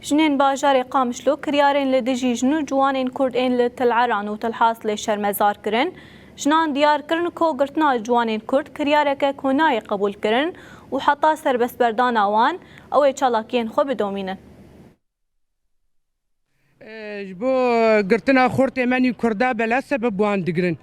جنين باجار قامشلو كريارين لدجي جنو جوانين كردين لتلعران وتلحاص لشرمزار كرن جنان ديار كرن كو قرتنا جوانين كرد كريارك كوناي قبول كرن وحطا سر بس بردان اوان او چالاكين خو بدومينن جبو قرتنا خورتي ماني كردا بلا سبب وان دقرن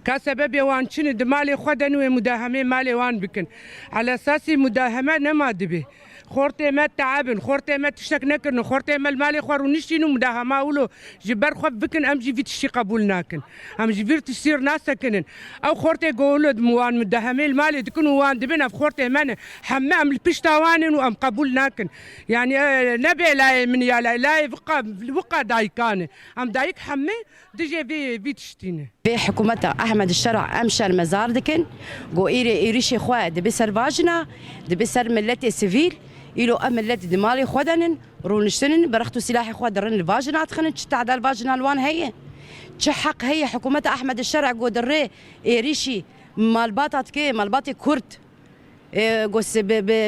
كسبب وان شنو دمالي خدن ومداهمه مالي وان بكن على اساس مداهمه نما دبي خورتي ما تعبن خورتي ما تشتك نكن خورتي ما المالي خور ونشتينو مداهمه اولو جبر خف بكن ام جي في تشي قبول ناكن ام جي في تصير ناس كنن او خورتي قولد موان مداهمه المالي دكن وان دبنا في خورتي من حمام البشتاوان وام قبول ناكن يعني نبي لا من يا لا يبقى دايكانه ام دايك حمي دجي في تشتينه في حكومة أحمد الشرع أمشى المزار دكن جو إيريشي خوا دبسر باجنا دبسر ملتي سيفيل إلو ملتي دمالي خودنن رونشتنن برختو سلاحي خوا درن الفاجنا تخنن تشتعدى الفاجنا الوان هي تشحق هي حكومة أحمد الشرع جو دري إيريشي مالباتات كي مالباتي كرد جو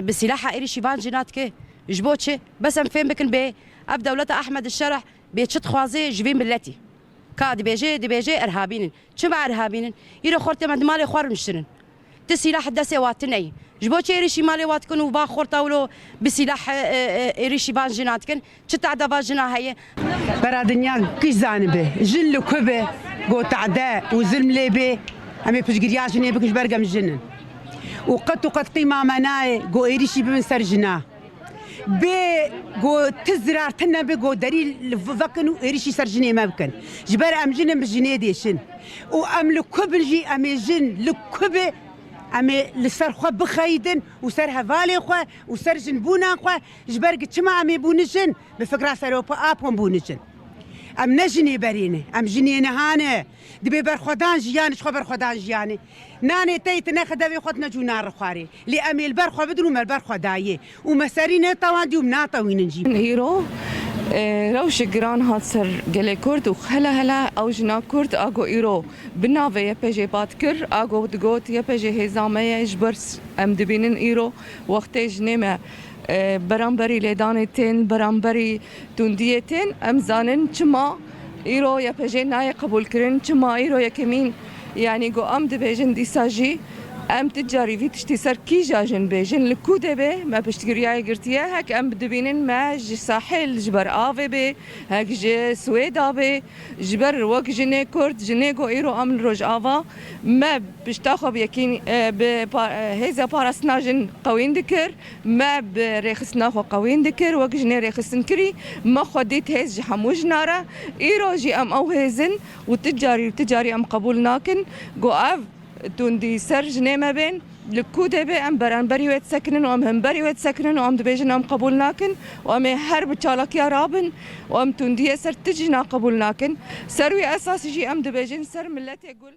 بسلاحة إيريشي فاجنات كي جبوتشي بس ام فين بكن بي أب دولة أحمد الشرع بيتشت خوازي جبين ملتي كاد دبيجي ارهابيين شبع ارهابيين يرو خورتي مد مالي خوار مشترن تسلاح دسي واتني جبو تشيريشي مالي واتكن وبا خورتاولو بسلاح اريشي فانجيناتكن تشتعدا فاجنا هي برا دنيا كي زانبه جن لكبه جو تعداء وزلم ليبي امي بجرياش ني بكش برقم جنن وقد قيمه مناي جو اريشي بمن سرجنا بي جو تزرار تنا بي جو دليل فكنو إيريشي سرجني ما بكن جبر أم جن بجنيه ديشن وأم لكبل جي أمي جن لكبه أمي لسر خو بخيدن وسر هفالي خو وسر جن بونا خو جبر كتشما أمي بونجن بفكرة سروبا أبهم بونجن أم نجني برينه أم جني نهانه دبي برخدان جياني شخو برخدان جياني ناني تيت ناخد دبي خدنا جونار خواري لأمي البرخو بدرو ما البرخو دايه ومسارين طواندي ومناطا وينجي هيرو روش جران هات سر جلي كرد وخلا او جنا كرد اگو ايرو بناوه يبجي باتكر اگو دگوت يبجي هزامه جبرس ام دبينن ايرو وقت جنمه برانبري لدانتين برانبري تونديتين ام زانن چما ايرو يبجي ناي قبول كرن چما ايرو يكمين يعني جو ام دبيجن ديساجي ام تجاري في تشتي سر كي جاجن بيجن لكوده به ما بشتغرياي قرتيه هك ام بدبينن ما جي ساحل جبر افي به هك جي سويدا به جبر وك جني كرد جني جو ايرو ام روج افا ما بشتاخب يكين هيزا باراسناجن قوين دكر ما بريخسنا خو قوين دكر وك جني ريخسن كري ما خديت هيز حموج نارا ايرو جي ام او هيزن وتجاري ام قبولناكن جو اف توندي سرج نيمة بين لكودة بي ام برانبري ويت سكنن وام همبري ويت سكنن وام دبيجن ام قبولناكن وام هرب تشالك يا رابن وام توندي سر تجينا قبولناكن سروي اساس جي ام دبيجن سر ملتي يقول